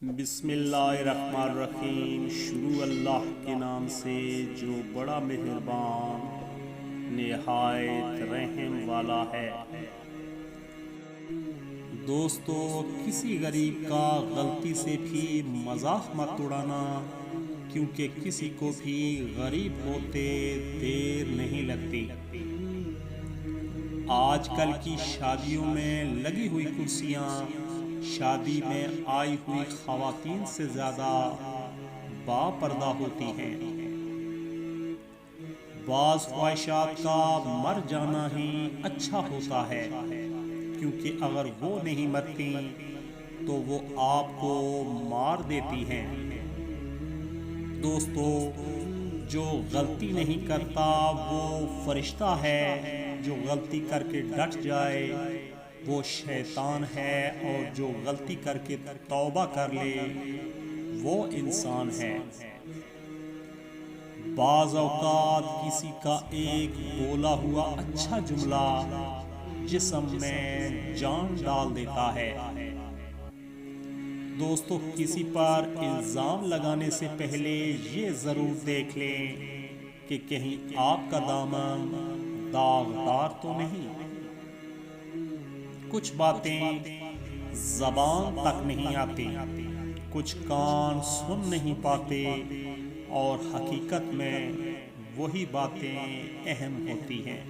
بسم اللہ الرحمن الرحیم۔ شروع اللہ کے نام سے جو بڑا مہربان نہایت رحم والا ہے۔ دوستو، کسی غریب کا غلطی سے بھی مذاق مت اڑانا، کیونکہ کسی کو بھی غریب ہوتے دیر نہیں لگتی۔ آج کل کی شادیوں میں لگی ہوئی کرسیاں شادی میں آئی ہوئی خواتین سے زیادہ با پردہ ہوتی ہیں۔ بعض خواہشات کا مر جانا ہی اچھا ہوتا ہے، کیونکہ اگر وہ نہیں مرتی تو وہ آپ کو مار دیتی ہیں۔ دوستو، جو غلطی نہیں کرتا وہ فرشتہ ہے، جو غلطی کر کے ڈٹ جائے وہ شیطان ہے، اور جو غلطی کر کے توبہ کر لے وہ انسان ہے۔ بعض اوقات کسی کا ایک بولا ہوا اچھا جملہ جسم میں جان ڈال دیتا ہے۔ دوستو، کسی پر الزام لگانے سے پہلے یہ ضرور دیکھ لیں کہ کہیں آپ کا دامن داغدار تو نہیں۔ کچھ باتیں زبان تک نہیں آتی، کچھ کان سن نہیں پاتے، اور حقیقت میں وہی باتیں اہم ہوتی ہیں۔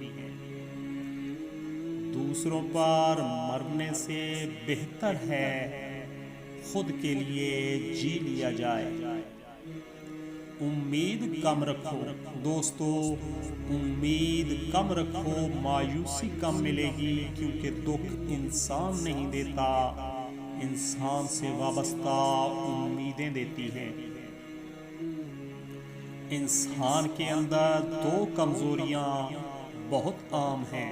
دوسروں پر مرنے سے بہتر ہے خود کے لیے جی لیا جائے۔ امید کم رکھو دوستو، امید کم رکھو، مایوسی کم ملے گی، کیونکہ دکھ انسان نہیں دیتا، انسان سے وابستہ امیدیں دیتی ہیں۔ انسان کے اندر دو کمزوریاں بہت عام ہیں: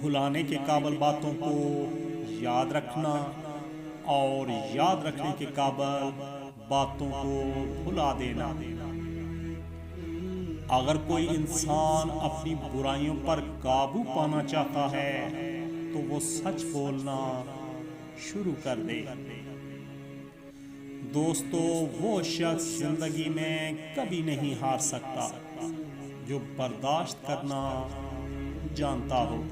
بھلانے کے قابل باتوں کو یاد رکھنا، اور یاد رکھنے کے قابل باتوں کو بھلا دینا۔ اگر کوئی انسان اپنی برائیوں پر قابو پانا چاہتا ہے تو وہ سچ بولنا شروع کر دے۔ دوستو، وہ شخص زندگی میں کبھی نہیں ہار سکتا جو برداشت کرنا جانتا ہو۔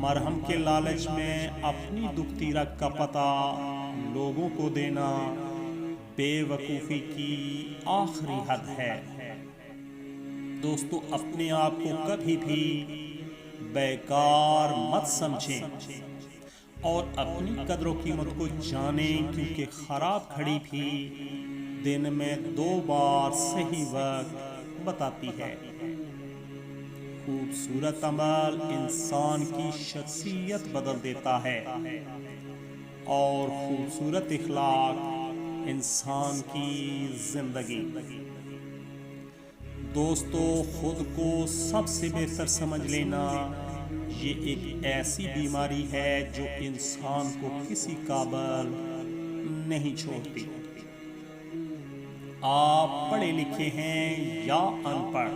مرہم کے لالچ میں اپنی دکھتی رگ کا پتہ لوگوں کو دینا بے وقوفی کی آخری حد ہے۔ دوستو، اپنے آپ کو کبھی بھی بیکار مت سمجھیں، اور اپنی قدر و قیمت کو جانیں، کیونکہ خراب گھڑی بھی دن میں 2 بار صحیح وقت بتاتی ہے۔ خوبصورت عمل انسان کی شخصیت بدل دیتا ہے، اور خوبصورت اخلاق انسان کی زندگی۔ دوستو، خود کو سب سے بہتر سمجھ لینا یہ ایک ایسی بیماری ہے جو انسان کو کسی قابل نہیں چھوڑتی۔ آپ پڑھے لکھے ہیں یا ان پڑھ،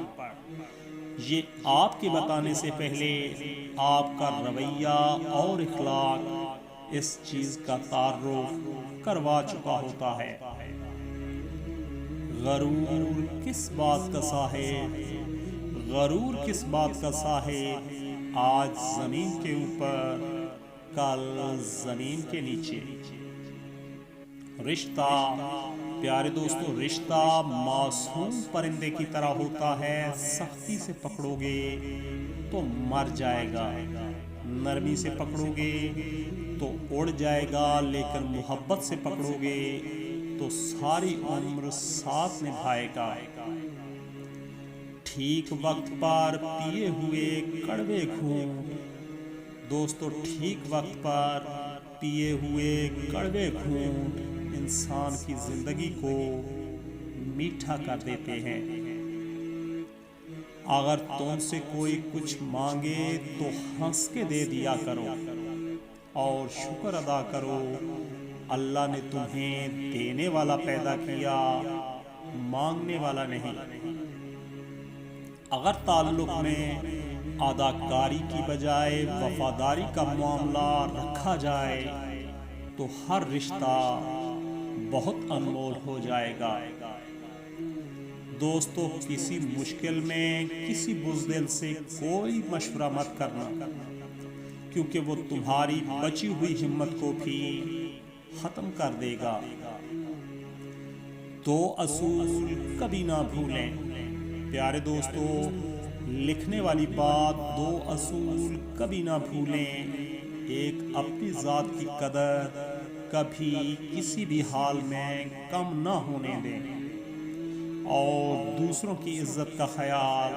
یہ آپ کے بتانے سے پہلے آپ کا رویہ اور اخلاق اس چیز کا تعارف کروا چکا ہوتا ہے۔ غرور کس بات کا صاحب، غرور کس بات کا صاحب، آج زمین کے اوپر کل زمین کے نیچے۔ رشتہ، پیارے دوستو، رشتہ معصوم پرندے کی طرح ہوتا ہے، سختی سے پکڑو گے تو مر جائے گا، نرمی سے پکڑو گے تو اڑ جائے گا، لیکن محبت سے پکڑو گے تو ساری عمر ساتھ نبھائے گا۔ ٹھیک وقت پر پیے ہوئے کڑوے گھونٹ، دوستو، ٹھیک وقت پر پیے ہوئے کڑوے گھونٹ انسان کی زندگی کو میٹھا کر دیتے ہیں۔ اگر تم سے کوئی کچھ مانگے تو ہنس کے دے دیا کرو، اور شکر ادا کرو، اللہ نے تمہیں دینے والا پیدا کیا، مانگنے والا نہیں۔ اگر تعلق میں اداکاری کی بجائے وفاداری کا معاملہ رکھا جائے تو ہر رشتہ بہت انمول ہو جائے گا۔ دوستو، کسی مشکل میں کسی بزدل سے کوئی مشورہ مت کرنا، کیونکہ وہ تمہاری بچی ہوئی ہمت کو بھی ختم کر دے گا۔ 2 اصول کبھی نہ بھولیں۔ پیارے دوستو، لکھنے والی بات 2 اصول کبھی نہ بھولیں۔ ایک، اپنی ذات کی قدر کبھی کسی بھی حال میں کم نہ ہونے دیں، اور دوسروں کی عزت کا خیال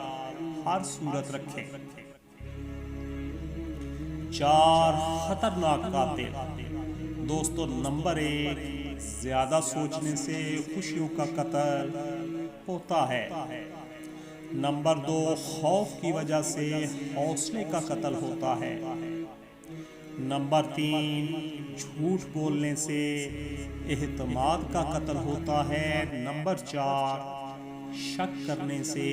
ہر صورت رکھیں۔ 4، خطرناک قاتل۔ دوستو، نمبر 1، زیادہ سوچنے سے خوشیوں کا قتل ہوتا ہے۔ نمبر 2، خوف کی وجہ سے حوصلے کا قتل ہوتا ہے۔ نمبر 3، جھوٹ بولنے سے اعتماد کا قتل ہوتا ہے۔ نمبر 4، شک کرنے سے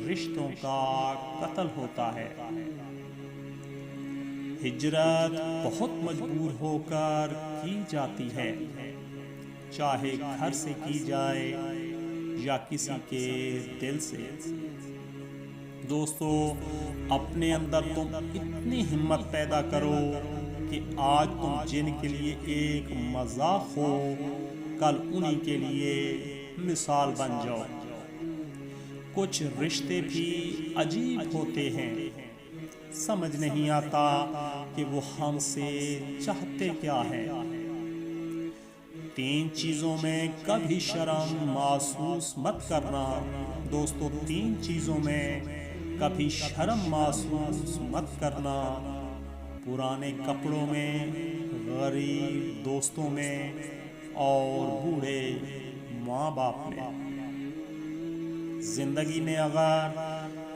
رشتوں کا قتل ہوتا ہے۔ ہجرت بہت مجبور ہو کر کی جاتی ہے، چاہے گھر سے کی جائے یا کسی کے دل سے۔ دوستو، اپنے اندر تم اتنی ہمت پیدا کرو کہ آج تم جن کے لیے ایک مذاق ہو، کل انہی کے لیے مثال بن جاؤ۔ کچھ رشتے بھی عجیب ہوتے ہیں، سمجھ نہیں آتا کہ وہ ہم سے چاہتے کیا ہے۔ 3 چیزوں میں کبھی شرم محسوس مت کرنا۔ دوستو، 3 چیزوں میں کبھی شرم محسوس مت کرنا: پرانے کپڑوں میں، غریب دوستوں میں، اور بوڑھے ماں باپ میں۔ زندگی میں اگر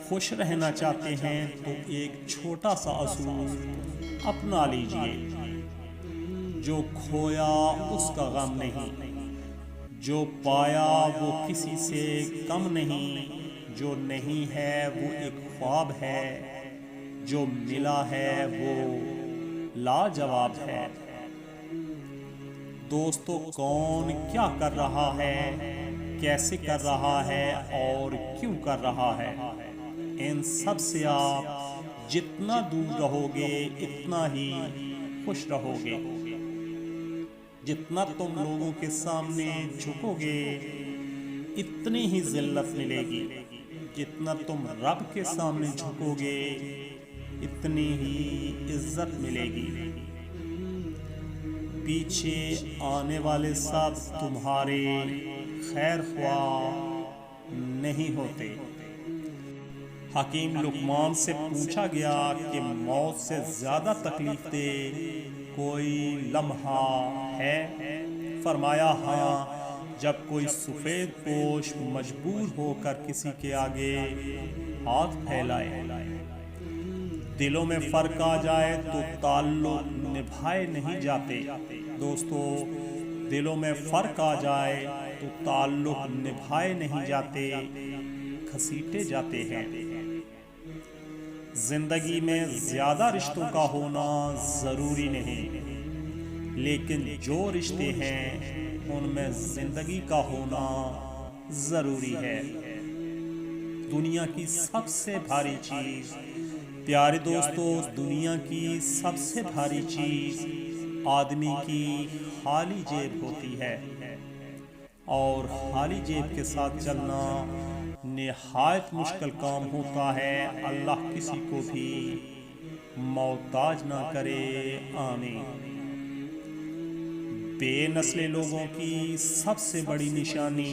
خوش رہنا چاہتے ہیں تو ایک چھوٹا سا اصول اپنا لیجئے: جو کھویا اس کا غم نہیں، جو پایا وہ کسی سے کم نہیں، جو نہیں ہے وہ ایک خواب ہے، جو ملا ہے وہ لاجواب ہے۔ دوستو، کون کیا کر رہا ہے، کیسے کر رہا ہے اور کیوں کر رہا ہے، ان سب سے آپ جتنا دور رہو گے اتنا ہی خوش رہو گے۔ جتنا تم لوگوں کے سامنے جھکو گے اتنی ہی ذلت ملے گی، جتنا تم رب کے سامنے جھکو گے اتنی ہی عزت ملے گی۔ پیچھے آنے والے سب تمہارے خیر خواہ نہیں ہوتے۔ حکیم لقمان سے پوچھا گیا کہ موت سے زیادہ تکلیف دہ کوئی لمحہ ہے؟ فرمایا ہاں، جب کوئی سفید پوش مجبور ہو کر کسی کے آگے ہاتھ پھیلائے۔ دلوں میں فرق آ جائے تو تعلق نبھائے نہیں جاتے۔ دوستو، دلوں میں فرق آ جائے تو تعلق نبھائے نہیں جاتے، گھسیٹے جاتے ہیں۔ زندگی میں زیادہ رشتوں کا ہونا ضروری نہیں، لیکن جو رشتے ہیں ان میں زندگی کا ہونا ضروری ہے۔ دنیا کی سب سے بھاری چیز، پیارے دوستو، دنیا کی سب سے بھاری چیز آدمی کی خالی جیب ہوتی ہے، اور خالی جیب کے ساتھ چلنا نہایت مشکل کام ہوتا ہے۔ اللہ کسی کو بھی محتاج نہ کرے، آمین۔ بے نسل لوگوں کی سب سے بڑی نشانی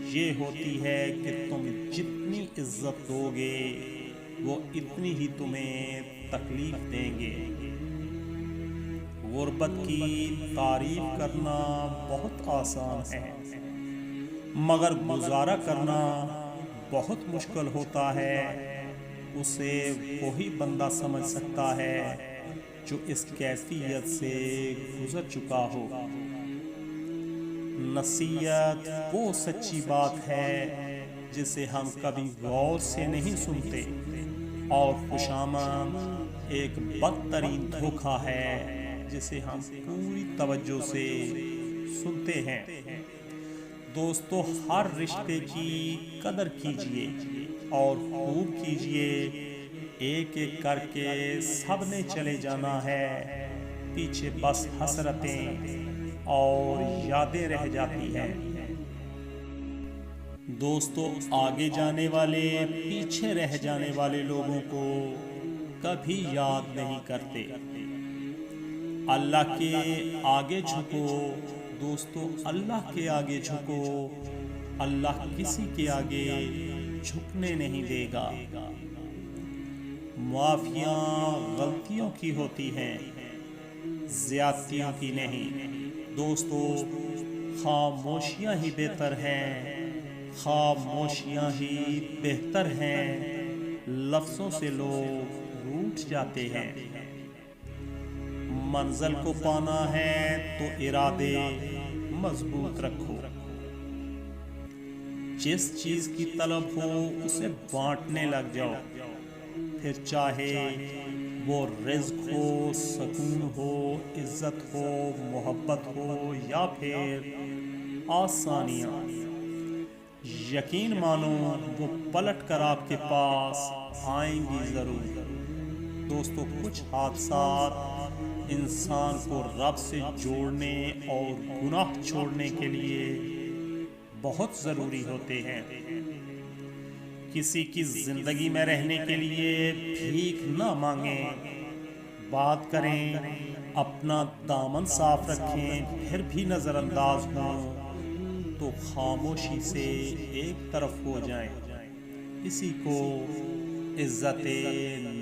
یہ ہوتی ہے کہ تم جتنی عزت دو گے وہ اتنی ہی تمہیں تکلیف دیں گے۔ غربت کی تعریف کرنا بہت آسان ہے، مگر گزارا کرنا بہت مشکل ہوتا ہے۔ اسے وہی بندہ سمجھ سکتا ہے جو اس کیفیت سے گزر چکا ہو۔ نصیحت وہ سچی بات ہے جسے ہم کبھی غور سے نہیں سنتے، اور خوشامد ایک بدترین دھوکہ ہے جسے ہم پوری توجہ سے سنتے ہیں۔ دوستو، ہر رشتے کی قدر کیجئے اور خوب کیجئے، ایک ایک کر کے سب نے چلے جانا ہے، پیچھے بس حسرتیں اور یادیں رہ جاتی ہیں۔ دوستو، آگے جانے والے پیچھے رہ جانے والے لوگوں کو کبھی یاد نہیں کرتے۔ اللہ کے آگے جھکو دوستو، اللہ کے آگے جھکو، اللہ کسی کے آگے جھکنے نہیں دے گا۔ معافیاں غلطیوں کی ہوتی ہیں، زیادتیوں کی نہیں۔ دوستو، خاموشیاں ہی بہتر ہیں، خاموشیاں ہی بہتر ہیں، لفظوں سے لوگ روٹھ جاتے ہیں۔ منزل کو پانا ہے تو ارادے مضبوط رکھو، جس چیز کی طلب ہو اسے بانٹنے لگ جاؤ، پھر چاہے وہ رزق ہو، سکون ہو، عزت ہو، محبت ہو یا پھر آسانیاں، یقین مانو وہ پلٹ کر آپ کے پاس آئیں گی ضرور۔ دوستو، کچھ حادثات انسان کو رب سے جوڑنے اور گناہ چھوڑنے کے لیے بہت ضروری ہوتے ہیں۔ کسی کی زندگی میں رہنے کے لیے بھیک نہ مانگیں، بات کریں، اپنا دامن صاف رکھیں، پھر بھی نظر انداز ہوں تو خاموشی سے ایک طرف ہو جائیں۔ اسی کو عزت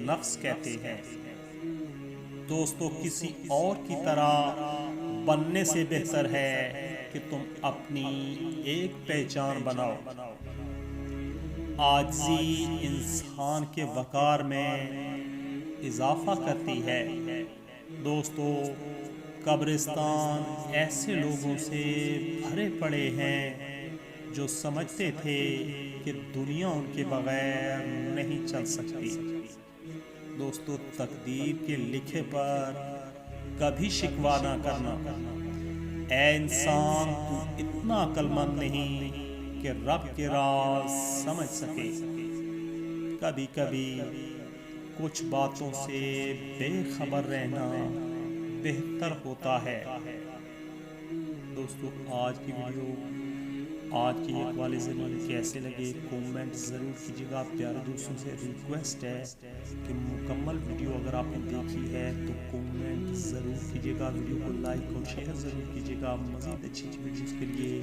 نفس کہتے ہیں۔ دوستو، کسی اور کی طرح بننے سے بہتر ہے کہ تم اپنی ایک پہچان بناؤ۔ عاجزی انسان کے وقار میں اضافہ کرتی ہے۔ دوستو، قبرستان ایسے لوگوں سے بھرے پڑے ہیں جو سمجھتے تھے کہ دنیا ان کے بغیر نہیں چل سکتی۔ دوستو، تقدیر کے لکھے پر کبھی شکوہ نہ کرنا۔ اے انسان، تو اتنا عقل مند نہیں کہ رب کے راز سمجھ سکے۔ کبھی کبھی کچھ باتوں سے بے خبر رہنا بہتر ہوتا ہے۔ دوستو، آج کی ویڈیو، آج کی اقوال زمین کیسے لگے کومنٹ ضرور کیجیے گا۔ پیارے دوستوں سے ریکویسٹ ہے کہ مکمل ویڈیو اگر آپ نے دیکھی ہے تو کومنٹ ضرور کیجیے گا، ویڈیو کو لائک اور شیئر ضرور کیجیے گا۔ مزید اچھی ویڈیوز کے لیے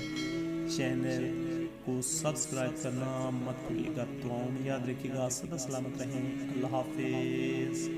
چینل کو سبسکرائب کرنا مت بھولیے گا۔ دعاؤں میں یاد رکھیے گا۔ سدا سلامت رہیں۔ اللہ حافظ۔